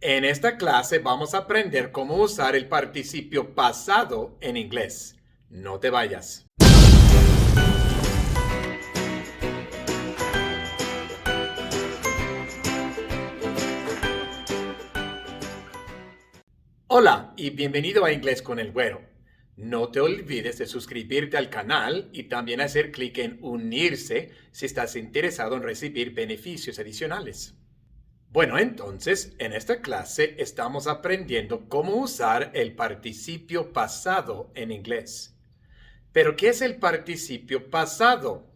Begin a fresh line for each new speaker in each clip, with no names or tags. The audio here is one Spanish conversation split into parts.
En esta clase vamos a aprender cómo usar el participio pasado en inglés. No te vayas. Hola y bienvenido a Inglés con el Güero. No te olvides de suscribirte al canal y también hacer clic en unirse si estás interesado en recibir beneficios adicionales. Bueno, entonces, en esta clase estamos aprendiendo cómo usar el participio pasado en inglés. ¿Pero qué es el participio pasado?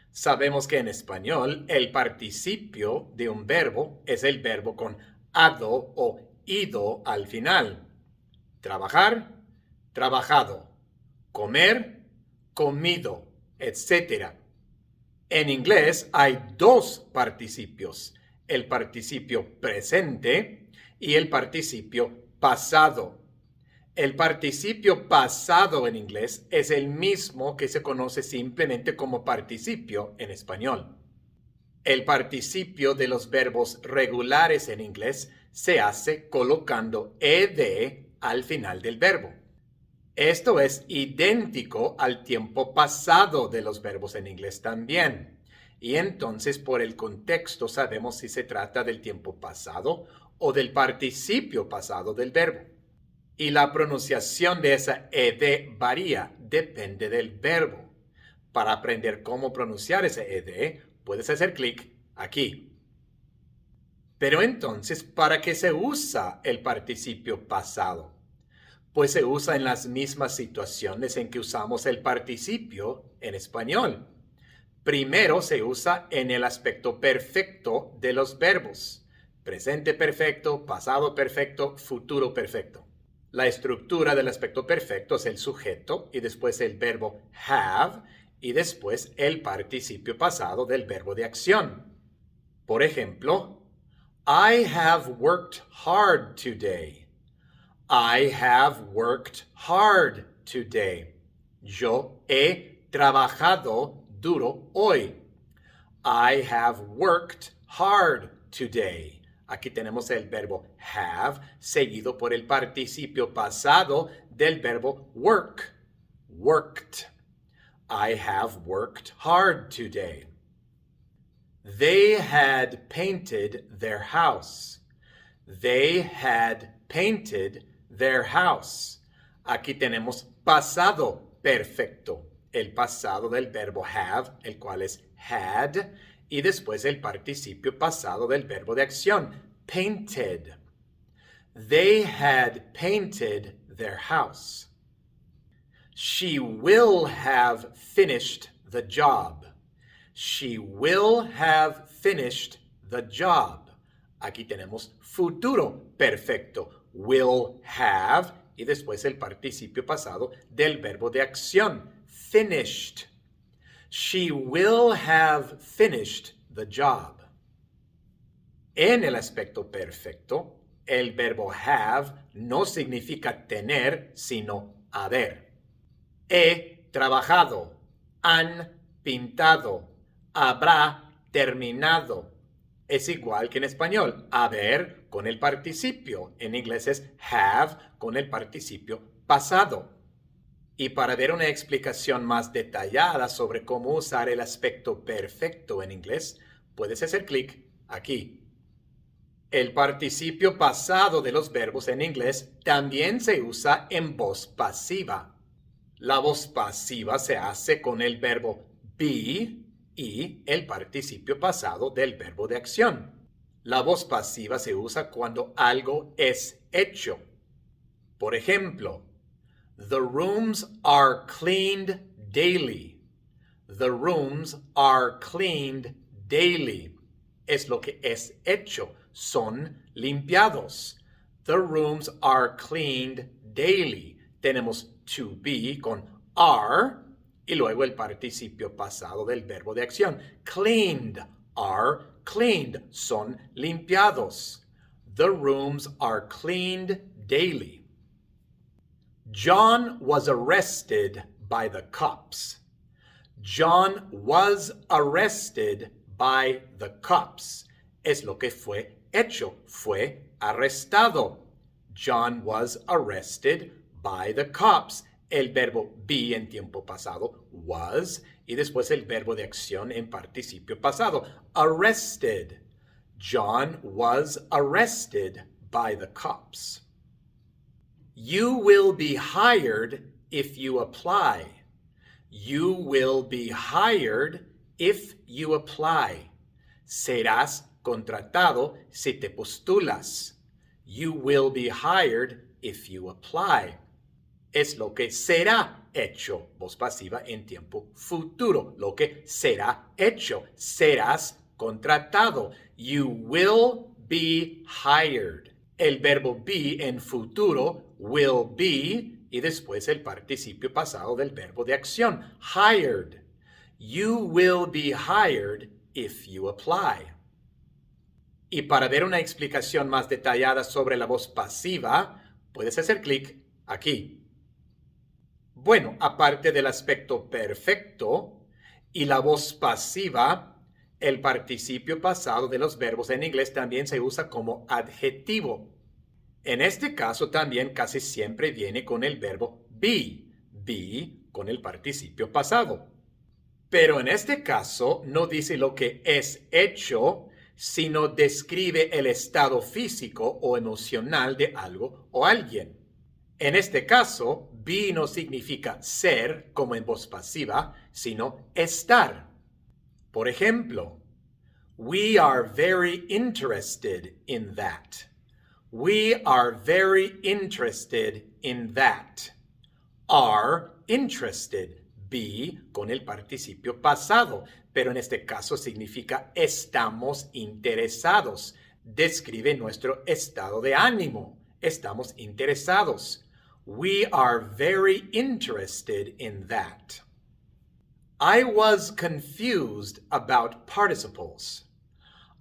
Sabemos que en español el participio de un verbo es el verbo con ado o ido al final. Trabajar, trabajado. Comer, comido, etc. En inglés hay dos participios, el participio presente y el participio pasado. El participio pasado en inglés es el mismo que se conoce simplemente como participio en español. El participio de los verbos regulares en inglés se hace colocando ed al final del verbo. Esto es idéntico al tiempo pasado de los verbos en inglés también. Y entonces por el contexto sabemos si se trata del tiempo pasado o del participio pasado del verbo. Y la pronunciación de esa ed varía, depende del verbo. Para aprender cómo pronunciar ese ed, puedes hacer clic aquí. Pero entonces, ¿para qué se usa el participio pasado? Pues se usa en las mismas situaciones en que usamos el participio en español. Primero se usa en el aspecto perfecto de los verbos. Presente perfecto, pasado perfecto, futuro perfecto. La estructura del aspecto perfecto es el sujeto y después el verbo have y después el participio pasado del verbo de acción. Por ejemplo, I have worked hard today. I have worked hard today. Yo he trabajado duro hoy. I have worked hard today. Aquí tenemos el verbo have seguido por el participio pasado del verbo work. Worked. I have worked hard today. They had painted their house. They had painted their house. Aquí tenemos pasado perfecto. El pasado del verbo have, el cual es had, y después el participio pasado del verbo de acción, painted. They had painted their house. She will have finished the job. She will have finished the job. Aquí tenemos futuro perfecto. Will have y después el participio pasado del verbo de acción, finished. She will have finished the job. En el aspecto perfecto, el verbo have no significa tener, sino haber. He trabajado, han pintado, habrá terminado. Es igual que en español, haber con el participio. En inglés es have con el participio pasado. Y para ver una explicación más detallada sobre cómo usar el aspecto perfecto en inglés, puedes hacer clic aquí. El participio pasado de los verbos en inglés también se usa en voz pasiva. La voz pasiva se hace con el verbo be y el participio pasado del verbo de acción. La voz pasiva se usa cuando algo es hecho. Por ejemplo, the rooms are cleaned daily. The rooms are cleaned daily. Es lo que es hecho. Son limpiados. The rooms are cleaned daily. Tenemos to be con are y luego el participio pasado del verbo de acción. Cleaned, are cleaned, son limpiados. The rooms are cleaned daily. John was arrested by the cops. John was arrested by the cops. Es lo que fue hecho, fue arrestado. John was arrested by the cops. El verbo be en tiempo pasado, was, y después el verbo de acción en participio pasado, arrested. John was arrested by the cops. You will be hired if you apply. You will be hired if you apply. Serás contratado si te postulas. You will be hired if you apply. Es lo que será hecho, voz pasiva en tiempo futuro. Lo que será hecho. Serás contratado. You will be hired. El verbo be en futuro, will be, y después el participio pasado del verbo de acción, hired. You will be hired if you apply. Y para ver una explicación más detallada sobre la voz pasiva, puedes hacer clic aquí. Bueno, aparte del aspecto perfecto y la voz pasiva, el participio pasado de los verbos en inglés también se usa como adjetivo. En este caso también casi siempre viene con el verbo be con el participio pasado. Pero en este caso no dice lo que es hecho, sino describe el estado físico o emocional de algo o alguien. En este caso, be no significa ser, como en voz pasiva, sino estar. Por ejemplo, we are very interested in that. We are very interested in that. Are interested, be con el participio pasado, pero en este caso significa estamos interesados. Describe nuestro estado de ánimo. Estamos interesados. We are very interested in that. I was confused about participles.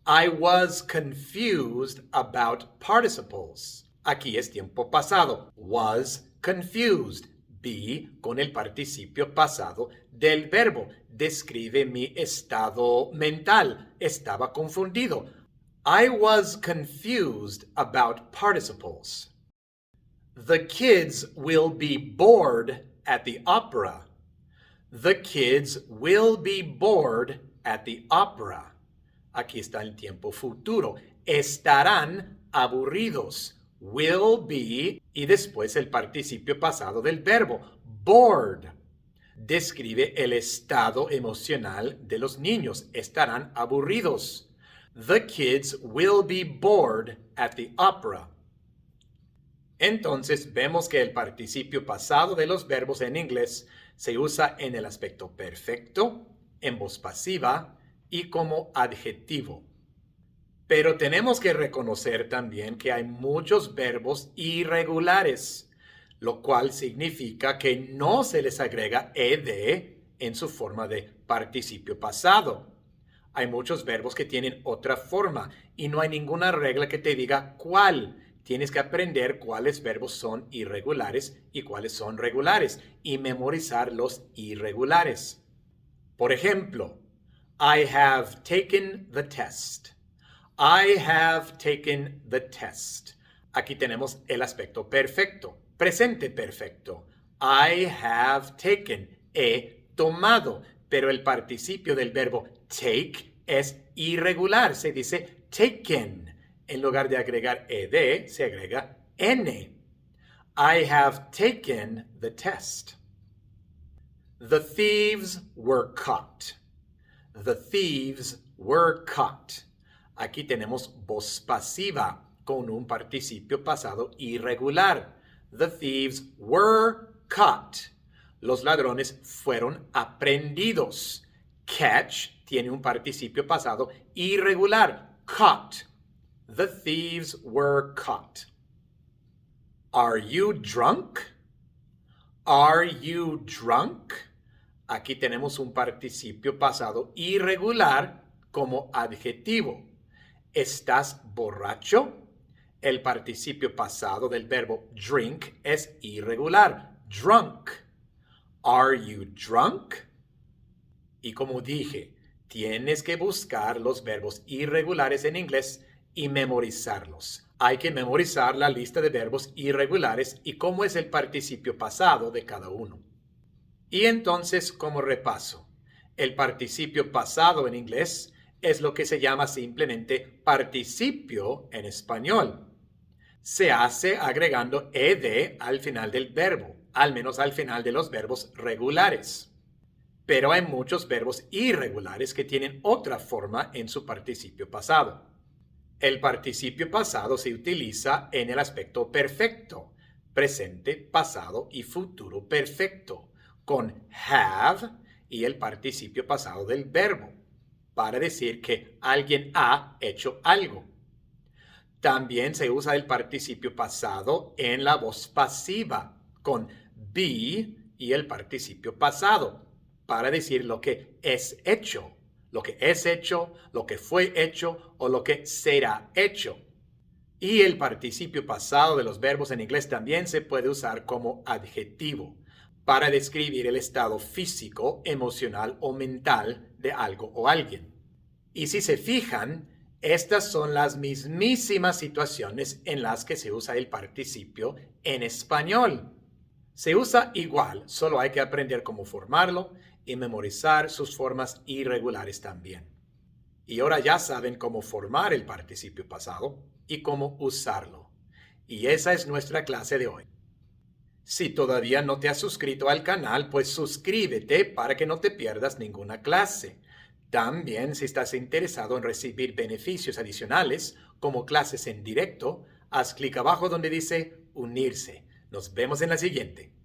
I was confused about participles. Aquí es tiempo pasado. Was confused. Be con el participio pasado del verbo. Describe mi estado mental. Estaba confundido. I was confused about participles. The kids will be bored at the opera. The kids will be bored at the opera. Aquí está el tiempo futuro. Estarán aburridos. Will be y después el participio pasado del verbo. Bored. Describe el estado emocional de los niños. Estarán aburridos. The kids will be bored at the opera. Entonces vemos que el participio pasado de los verbos en inglés se usa en el aspecto perfecto, en voz pasiva y como adjetivo. Pero tenemos que reconocer también que hay muchos verbos irregulares, lo cual significa que no se les agrega ed en su forma de participio pasado. Hay muchos verbos que tienen otra forma y no hay ninguna regla que te diga cuál. Tienes que aprender cuáles verbos son irregulares y cuáles son regulares y memorizar los irregulares. Por ejemplo, I have taken the test. I have taken the test. Aquí tenemos el aspecto perfecto, presente perfecto. I have taken, he tomado, pero el participio del verbo take es irregular, se dice taken. En lugar de agregar ed, se agrega n. I have taken the test. The thieves were caught. The thieves were caught. Aquí tenemos voz pasiva con un participio pasado irregular. The thieves were caught. Los ladrones fueron aprendidos. Catch tiene un participio pasado irregular. Caught. The thieves were caught. Are you drunk? Are you drunk? Aquí tenemos un participio pasado irregular como adjetivo. ¿Estás borracho? El participio pasado del verbo drink es irregular. Drunk. Are you drunk? Y como dije, tienes que buscar los verbos irregulares en inglés y memorizarlos. Hay que memorizar la lista de verbos irregulares y cómo es el participio pasado de cada uno. Y entonces, como repaso, el participio pasado en inglés es lo que se llama simplemente participio en español. Se hace agregando ed al final del verbo, al menos al final de los verbos regulares. Pero hay muchos verbos irregulares que tienen otra forma en su participio pasado. El participio pasado se utiliza en el aspecto perfecto, presente, pasado y futuro perfecto, con have y el participio pasado del verbo, para decir que alguien ha hecho algo. También se usa el participio pasado en la voz pasiva, con be y el participio pasado, para decir lo que es hecho, lo que fue hecho o lo que será hecho. Y el participio pasado de los verbos en inglés también se puede usar como adjetivo, para describir el estado físico, emocional o mental de algo o alguien. Y si se fijan, estas son las mismísimas situaciones en las que se usa el participio en español. Se usa igual, solo hay que aprender cómo formarlo y memorizar sus formas irregulares también. Y ahora ya saben cómo formar el participio pasado y cómo usarlo. Y esa es nuestra clase de hoy. Si todavía no te has suscrito al canal, pues suscríbete para que no te pierdas ninguna clase. También, si estás interesado en recibir beneficios adicionales, como clases en directo, haz clic abajo donde dice unirse. Nos vemos en la siguiente.